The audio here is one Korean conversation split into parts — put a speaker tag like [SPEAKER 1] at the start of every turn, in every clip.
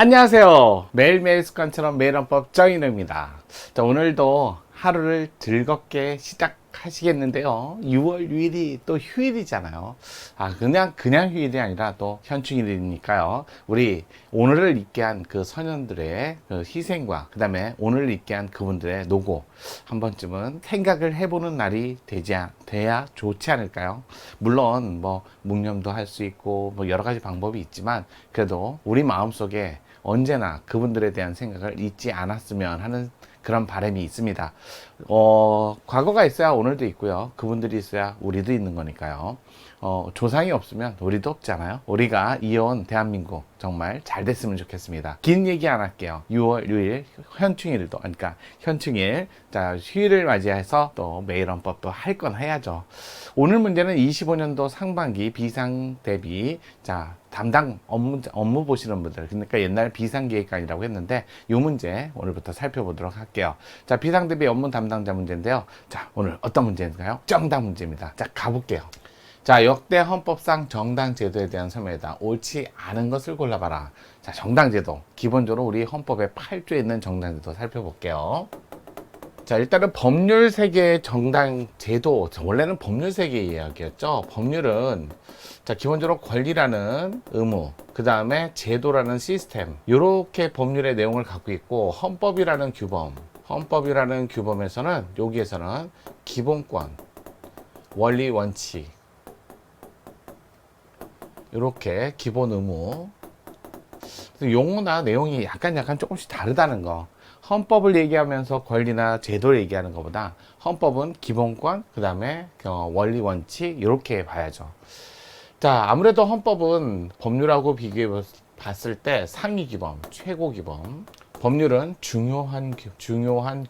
[SPEAKER 1] 안녕하세요. 매일매일 습관처럼 매일헌법 정인우입니다. 자, 오늘도 하루를 즐겁게 시작하시겠는데요. 6월 6일이 또 휴일이잖아요. 그냥 휴일이 아니라 또 현충일이니까요. 우리 오늘을 있게 한 그 선현들의 그 희생과 그 다음에 오늘을 있게 한 그분들의 노고 한 번쯤은 생각을 해보는 날이 돼야 좋지 않을까요? 물론 뭐 묵념도 할 수 있고 뭐 여러 가지 방법이 있지만 그래도 우리 마음속에 언제나 그분들에 대한 생각을 잊지 않았으면 하는 그런 바람이 있습니다. 과거가 있어야 오늘도 있고요. 그분들이 있어야 우리도 있는 거니까요. 조상이 없으면 우리도 없잖아요. 우리가 이어온 대한민국 정말 잘 됐으면 좋겠습니다. 긴 얘기 안 할게요. 6월 6일 현충일도, 그러니까 현충일, 자, 휴일을 맞이해서 또 매일헌법도 할 건 해야죠. 오늘 문제는 25년도 상반기 비상 대비, 자, 담당 업무 보시는 분들, 그러니까 옛날 비상계획관이라고 했는데 이 문제 오늘부터 살펴보도록 할게요. 자, 비상 대비 업무 담당자 문제인데요. 자, 오늘 어떤 문제인가요? 정당 문제입니다. 자, 가볼게요. 자, 역대 헌법상 정당 제도에 대한 설명이다. 옳지 않은 것을 골라봐라. 자, 정당 제도. 기본적으로 우리 헌법의 8조에 있는 정당 제도 살펴볼게요. 자, 일단은 법률 세계의 정당 제도. 원래는 법률 세계 이야기였죠. 법률은 자, 기본적으로 권리라는 의무, 그 다음에 제도라는 시스템, 이렇게 법률의 내용을 갖고 있고, 헌법이라는 규범에서는 여기에서는 기본권, 원리, 원칙, 이렇게 기본 의무, 용어나 내용이 약간 조금씩 다르다는 거. 헌법을 얘기하면서 권리나 제도를 얘기하는 것보다 헌법은 기본권, 그 다음에 원리, 원칙 이렇게 봐야죠. 자, 아무래도 헌법은 법률하고 비교해 봤을 때 상위 규범, 최고 규범, 법률은 중요한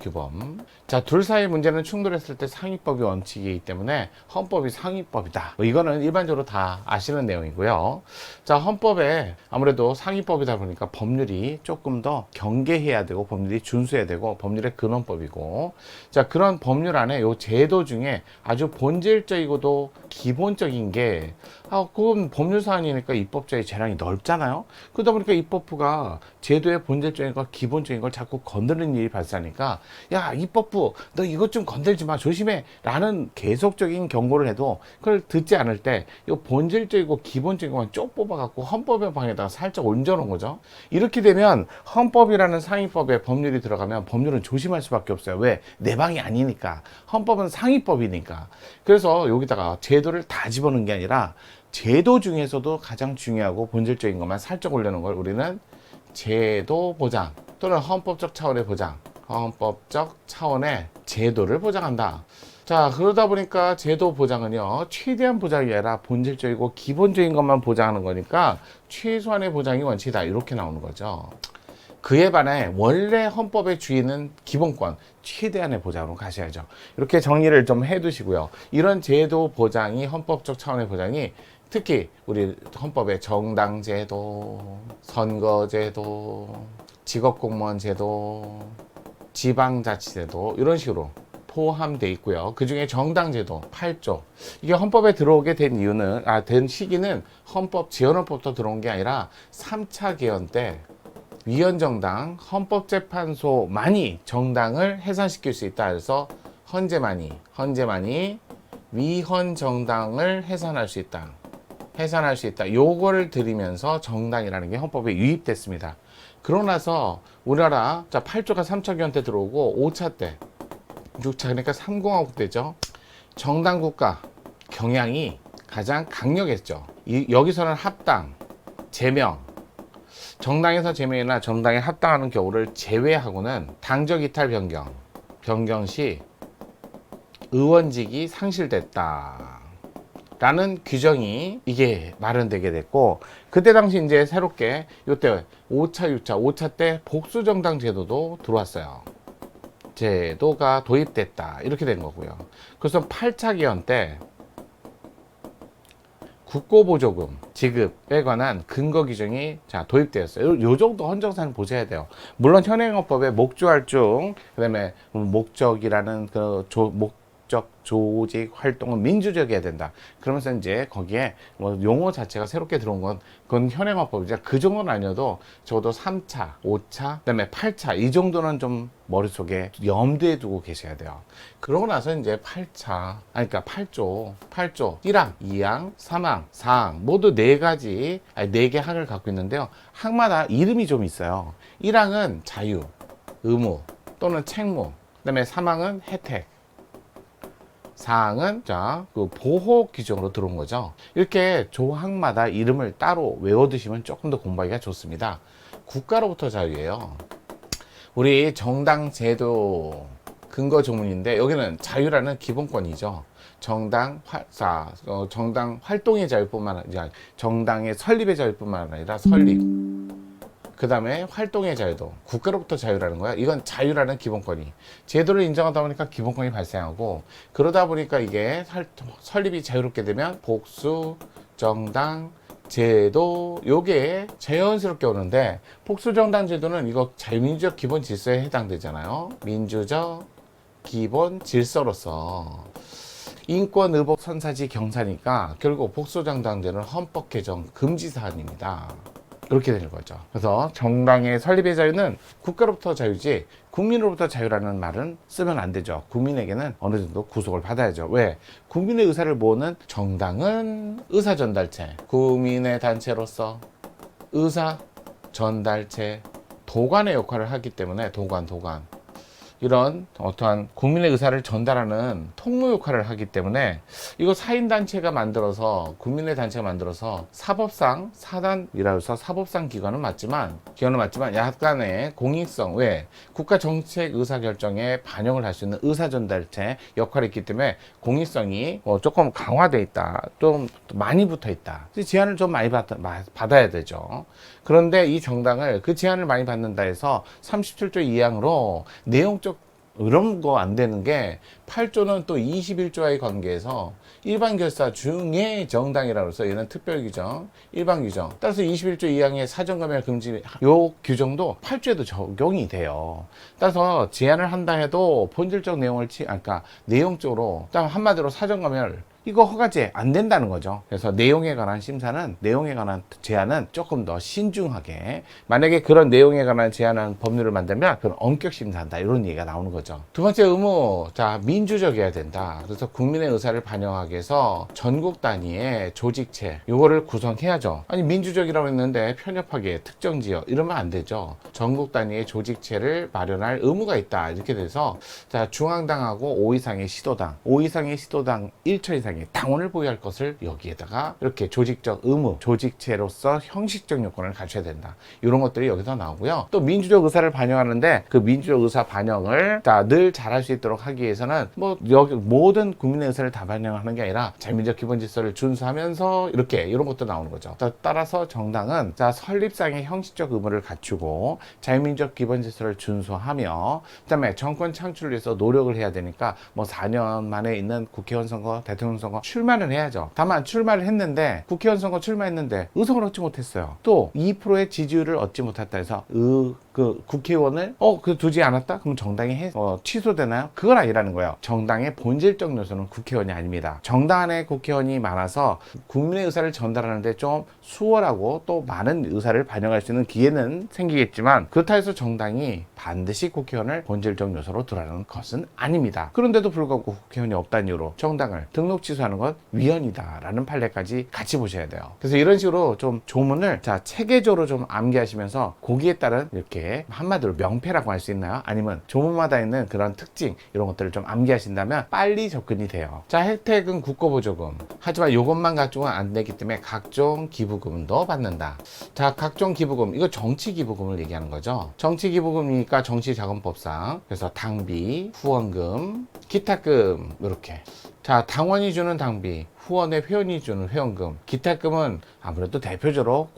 [SPEAKER 1] 규범. 자, 둘 사이의 문제는 충돌했을 때 상위법이 원칙이기 때문에 헌법이 상위법이다. 이거는 일반적으로 다 아시는 내용이고요. 자, 헌법에 아무래도 상위법이다 보니까 법률이 조금 더 경계해야 되고 법률이 준수해야 되고 법률의 근원법이고, 자, 그런 법률 안에 요 제도 중에 아주 본질적이고도 기본적인 게 그건 법률 사안이니까 입법자의 재량이 넓잖아요. 그러다 보니까 입법부가 제도의 본질적인 걸 기본적인 걸 자꾸 건드리는 일이 발생하니까 야, 입법부 너 이것 좀 건들지 마, 조심해 라는 계속적인 경고를 해도 그걸 듣지 않을 때 이 본질적이고 기본적인 것만 쪽 뽑아갖고 헌법의 방에다가 살짝 얹어놓은 거죠. 이렇게 되면 헌법이라는 상위법에 법률이 들어가면 법률은 조심할 수밖에 없어요. 왜? 내 방이 아니니까. 헌법은 상위법이니까. 그래서 여기다가 제도를 다 집어넣은 게 아니라 제도 중에서도 가장 중요하고 본질적인 것만 살짝 올려놓은 걸 우리는 제도 보장 또는 헌법적 차원의 보장, 헌법적 차원의 제도를 보장한다. 자, 그러다 보니까 제도 보장은요, 최대한 보장이 아니라 본질적이고 기본적인 것만 보장하는 거니까 최소한의 보장이 원칙이다. 이렇게 나오는 거죠. 그에 반해 원래 헌법의 주인은 기본권, 최대한의 보장으로 가셔야죠. 이렇게 정리를 좀 해두시고요. 이런 제도 보장이 헌법적 차원의 보장이 특히 우리 헌법의 정당제도, 선거제도, 직업공무원제도, 지방자치제도 이런 식으로 포함되어 있고요. 그 중에 정당제도 8조. 이게 헌법에 들어오게 된 이유는, 된 시기는 헌법, 지연헌법도 들어온 게 아니라 3차 개헌 때 위헌정당, 헌법재판소만이 정당을 해산시킬 수 있다. 그래서 헌재만이 위헌정당을 해산할 수 있다. 요거를 들이면서 정당이라는 게 헌법에 유입됐습니다. 그러고 나서 우리나라 8조가 3차 개헌 때 들어오고 5차 때 6차, 그러니까 3공화국 때죠. 정당국가 경향이 가장 강력했죠. 여기서는 합당, 제명, 정당에서 제명이나 정당에 합당하는 경우를 제외하고는 당적 이탈 변경 시 의원직이 상실됐다 라는 규정이 이게 마련되게 됐고, 그때 당시 이제 새롭게 이때 5차 때 복수정당 제도도 들어왔어요. 제도가 도입됐다 이렇게 된 거고요. 그래서 8차 개헌 때 국고보조금 지급에 관한 근거 규정이 도입되었어요. 요 정도 헌정사를 보셔야 돼요. 물론 현행헌법에 목조할중, 그다음에 목적이라는 전국적 조직 활동은 민주적이어야 된다. 그러면서 이제 거기에 뭐 용어 자체가 새롭게 들어온 건 그건 현행화법이죠. 그 정도는 아니어도 적어도 3차, 5차, 그다음에 8차 이 정도는 좀 머릿속에 염두에 두고 계셔야 돼요. 그러고 나서 이제 8차, 그러니까 8조, 1항, 2항, 3항, 4항 모두 4가지, 4개 항을 갖고 있는데요. 항마다 이름이 좀 있어요. 1항은 자유, 의무 또는 책무, 그다음에 3항은 혜택, 4항은 그 보호 규정으로 들어온 거죠. 이렇게 조항마다 이름을 따로 외워두시면 조금 더 공부하기가 좋습니다. 국가로부터 자유예요. 우리 정당 제도 근거 조문인데 여기는 자유라는 기본권이죠. 정당 활동의 자유뿐만 아니라 정당의 설립의 자유뿐만 아니라 설립, 그 다음에 활동의 자유도 국가로부터 자유라는 거야. 이건 자유라는 기본권이 제도를 인정하다 보니까 기본권이 발생하고, 그러다 보니까 이게 설립이 자유롭게 되면 복수, 정당, 제도 요게 자연스럽게 오는데, 복수정당 제도는 이거 자유민주적 기본 질서에 해당되잖아요. 민주적 기본 질서로서 인권, 의복, 선사지, 경사니까 결국 복수정당제는 헌법 개정 금지 사안입니다. 이렇게 되는 거죠. 그래서 정당의 설립의 자유는 국가로부터 자유지 국민으로부터 자유라는 말은 쓰면 안 되죠. 국민에게는 어느 정도 구속을 받아야죠. 왜? 국민의 의사를 모으는 정당은 의사 전달체, 국민의 단체로서 의사 전달체, 도관의 역할을 하기 때문에 도관 이런 어떠한 국민의 의사를 전달하는 통로 역할을 하기 때문에 이거 사인단체가 만들어서, 국민의 단체가 만들어서 사법상 사단이라고 해서 사법상 기관은 맞지만 약간의 공익성, 왜? 국가 정책 의사결정에 반영을 할 수 있는 의사전달체 역할이 있기 때문에 공익성이 조금 강화되어 있다, 좀 많이 붙어 있다, 제한을 좀 많이 받아야 되죠. 그런데 이 정당을 그 제한을 많이 받는다 해서 37조 2항으로 내용적 이런 거 안 되는 게, 8조는 또 21조와의 관계에서 일반 결사 중에 정당이라고 해서 얘는 특별 규정, 일반 규정, 따라서 21조 2항의 사전검열 금지 요 규정도 8조에도 적용이 돼요. 따라서 제한을 한다 해도 본질적 내용을 그러니까 내용적으로, 한마디로 사전검열 이거 허가제 안 된다는 거죠. 그래서 내용에 관한 심사는, 내용에 관한 제한은 조금 더 신중하게, 만약에 그런 내용에 관한 제한한 법률을 만들면 그건 엄격 심사한다, 이런 얘기가 나오는 거죠. 두 번째 의무, 민주적이어야 된다. 그래서 국민의 의사를 반영하기 위해서 전국 단위의 조직체 요거를 구성해야죠. 아니 민주적이라고 했는데 편협하게 특정 지역 이러면 안 되죠. 전국 단위의 조직체를 마련할 의무가 있다, 이렇게 돼서 중앙당하고 5 이상의 시도당, 5 이상의 시도당 1천 이상 당원을 보유할 것을 여기에다가 이렇게 조직적 의무, 조직체로서 형식적 요건을 갖춰야 된다, 이런 것들이 여기서 나오고요. 또 민주적 의사를 반영하는데 그 민주적 의사 반영을 늘 잘할 수 있도록 하기 위해서는 여기 모든 국민의 의사를 다 반영하는 게 아니라 자유민주적 기본 질서를 준수하면서 이런 것도 나오는 거죠. 따라서 정당은 설립상의 형식적 의무를 갖추고 자유민주적 기본 질서를 준수하며, 그다음에 정권 창출을 위해서 노력을 해야 되니까 4년 만에 있는 국회의원 선거, 대통령 선거 출마를 해야죠. 다만 출마를 했는데, 국회의원 선거 출마했는데 의석을 얻지 못했어요. 또 2%의 지지율을 얻지 못했다 해서 그 국회의원을 두지 않았다? 그럼 정당이 취소되나요? 그건 아니라는 거예요. 정당의 본질적 요소는 국회의원이 아닙니다. 정당 안에 국회의원이 많아서 국민의 의사를 전달하는데 좀 수월하고 또 많은 의사를 반영할 수 있는 기회는 생기겠지만, 그렇다 해서 정당이 반드시 국회의원을 본질적 요소로 두라는 것은 아닙니다. 그런데도 불구하고 국회의원이 없다는 이유로 정당을 등록 취소하는 건 위헌이다라는 판례까지 같이 보셔야 돼요. 그래서 이런 식으로 좀 조문을 체계적으로 좀 암기하시면서 거기에 따른 이렇게 한마디로 명패라고 할 수 있나요? 아니면 조문마다 있는 그런 특징, 이런 것들을 좀 암기하신다면 빨리 접근이 돼요. 혜택은 국고보조금. 하지만 이것만 가지고는 안 되기 때문에 각종 기부금도 받는다. 각종 기부금, 이거 정치기부금을 얘기하는 거죠. 정치기부금이니까 정치자금법상, 그래서 당비, 후원금, 기타금, 이렇게. 당원이 주는 당비, 후원의 회원이 주는 회원금, 기타금은 아무래도 대표적으로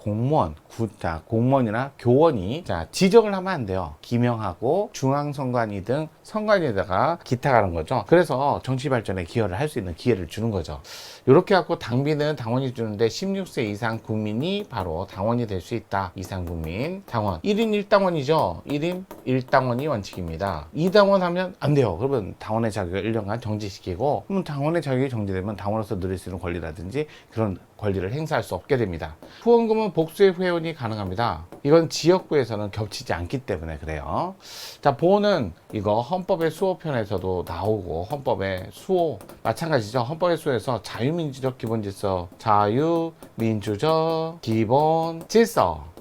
[SPEAKER 1] 공무원이나 교원이 지정을 하면 안 돼요. 기명하고 중앙선관위 등 선관위에다가 기탁하는 거죠. 그래서 정치 발전에 기여를 할 수 있는 기회를 주는 거죠. 이렇게 갖고 당비는 당원이 주는데 16세 이상 국민이 바로 당원이 될 수 있다. 이상 국민 당원 1인 1당원이죠. 1인 1당원이 원칙입니다. 2당원 하면 안 돼요. 그러면 당원의 자격을 1년간 정지시키고, 그러면 당원의 자격이 정지되면 당원으로서 누릴 수 있는 권리라든지 그런 권리를 행사할 수 없게 됩니다. 후원금은 복수의 회원이 가능합니다. 이건 지역구에서는 겹치지 않기 때문에 그래요. 자, 보호는 이거 헌법의 수호편에서도 나오고, 헌법의 수호 마찬가지죠. 헌법의 수호에서 자유민주적 기본질서, 자유민주적 기본질서,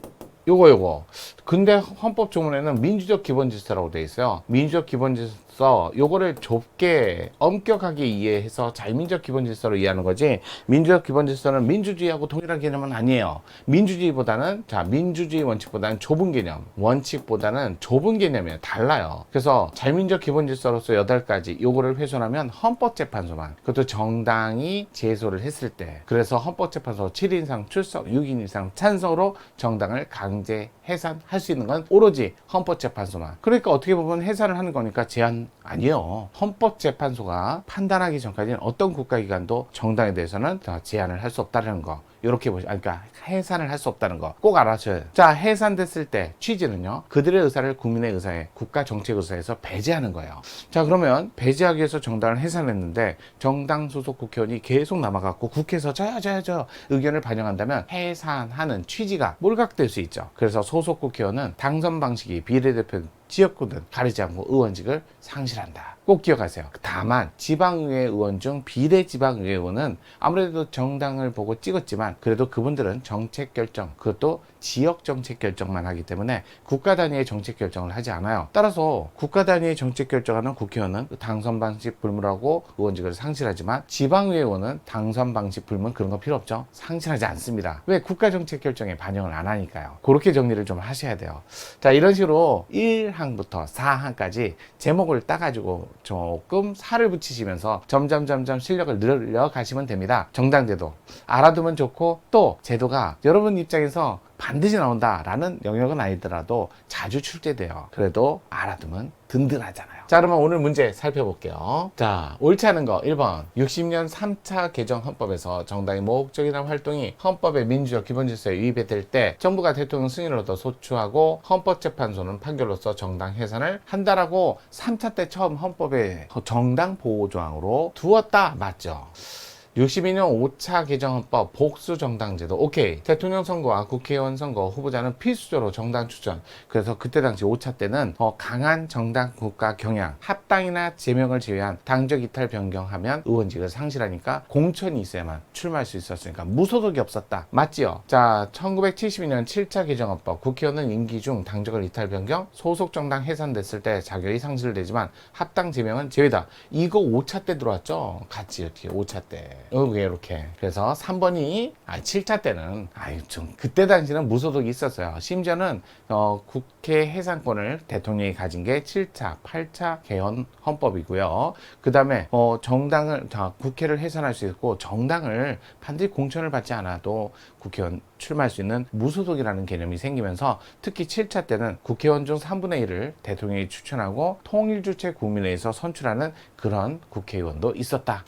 [SPEAKER 1] 요거 근데 헌법 조문에는 민주적 기본질서라고 돼 있어요. 민주적 기본질서, 요거를 좁게 엄격하게 이해해서 자유민주적 기본질서로 이해하는 거지, 민주적 기본질서는 민주주의하고 동일한 개념은 아니에요. 민주주의보다는, 민주주의 원칙보다는 좁은 개념, 원칙보다는 좁은 개념이에요. 달라요. 그래서 자유민주적 기본질서로서 8가지 요거를 훼손하면 헌법재판소만, 그것도 정당이 제소를 했을 때, 그래서 헌법재판소 7인 이상 출석, 6인 이상 찬성으로 정당을 강제 해산할 수 있는 건 오로지 헌법재판소만. 그러니까 어떻게 보면 해산을 하는 거니까 제한 아니에요. 헌법재판소가 판단하기 전까지는 어떤 국가기관도 정당에 대해서는 제한을 할 수 없다는 거, 이렇게 그러니까 해산을 할 수 없다는 거 꼭 알아셔야 돼요. 자, 해산됐을 때 취지는요, 그들의 의사를 국민의 의사에, 국가 정책 의사에서 배제하는 거예요. 자, 그러면 배제하기 위해서 정당을 해산했는데 정당 소속 국회의원이 계속 남아갖고 국회에서 저 의견을 반영한다면 해산하는 취지가 몰각될 수 있죠. 그래서 소속 국회의원은 당선 방식이 비례대표 지역구든 가리지 않고 의원직을 상실한다. 꼭 기억하세요. 다만 지방의회 의원 중 비례지방의회 의원은 아무래도 정당을 보고 찍었지만 그래도 그분들은 정책 결정, 그것도 지역 정책 결정만 하기 때문에 국가 단위의 정책 결정을 하지 않아요. 따라서 국가 단위의 정책 결정하는 국회의원은 당선 방식 불문하고 의원직을 상실하지만 지방의회 의원은 당선 방식 불문 그런 거 필요 없죠. 상실하지 않습니다. 왜? 국가 정책 결정에 반영을 안 하니까요. 그렇게 정리를 좀 하셔야 돼요. 자, 이런 식으로 1항부터 4항까지 제목을 따가지고 조금 살을 붙이시면서 점점 실력을 늘려가시면 됩니다. 정당제도 알아두면 좋고, 또 제도가 여러분 입장에서 반드시 나온다라는 영역은 아니더라도 자주 출제돼요. 그래도 알아두면 든든하잖아요. 자, 그러면 오늘 문제 살펴볼게요. 자, 옳지 않은 거 1번. 60년 3차 개정 헌법에서 정당의 목적이나 활동이 헌법의 민주적 기본질서에 위배될 때 정부가 대통령 승인을 얻어 소추하고 헌법재판소는 판결로서 정당 해산을 한다라고 3차 때 처음 헌법에 정당 보호조항으로 두었다. 맞죠? 62년 5차 개정헌법 복수정당제도 오케이. 대통령 선거와 국회의원 선거 후보자는 필수적으로 정당 추천. 그래서 그때 당시 5차 때는 강한 정당 국가 경향, 합당이나 제명을 제외한 당적 이탈 변경하면 의원직을 상실하니까 공천이 있어야만 출마할 수 있었으니까 무소속이 없었다. 맞지요? 자, 1972년 7차 개정헌법 국회의원은 임기 중 당적을 이탈 변경, 소속 정당 해산됐을 때 자격이 상실되지만 합당 제명은 제외다. 이거 5차 때 들어왔죠? 같이 이렇게 5차 때. 이렇게. 그래서 3번이 7차 때는 좀 그때 당시는 무소속이 있었어요. 심지어는 국회 해산권을 대통령이 가진 게 7차, 8차 개헌 헌법이고요. 그 다음에 정당을 국회를 해산할 수 있고 정당을 반드시 공천을 받지 않아도 국회의원 출마할 수 있는 무소속이라는 개념이 생기면서 특히 7차 때는 국회의원 중 3분의 1을 대통령이 추천하고 통일주체 국민회의에서 선출하는 그런 국회의원도 있었다.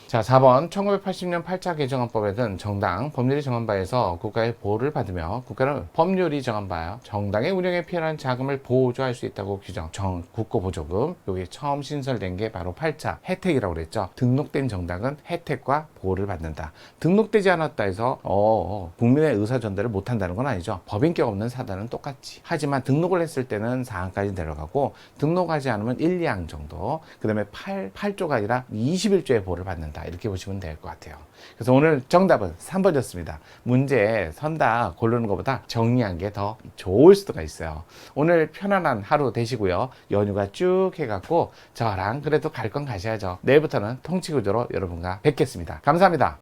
[SPEAKER 1] 자, 4번 1980년 8차 개정헌법에는 정당, 법률이 정한 바에서 국가의 보호를 받으며 국가는 법률이 정한 바 정당의 운영에 필요한 자금을 보조할 수 있다고 규정. 국고보조금, 여기 처음 신설된 게 바로 8차 혜택이라고 그랬죠. 등록된 정당은 혜택과 보호를 받는다. 등록되지 않았다 해서 국민의 의사 전달을 못한다는 건 아니죠. 법인격 없는 사단은 똑같지. 하지만 등록을 했을 때는 4항까지 내려가고 등록하지 않으면 1, 2항 정도, 그 다음에 8조가 아니라 21조의 보호를 받는다. 이렇게 보시면 될 것 같아요. 그래서 오늘 정답은 3번이었습니다. 문제 선다 고르는 것보다 정리한 게 더 좋을 수가 있어요. 오늘 편안한 하루 되시고요. 연휴가 쭉 해갖고 저랑 그래도 갈 건 가셔야죠. 내일부터는 통치구조로 여러분과 뵙겠습니다. 감사합니다.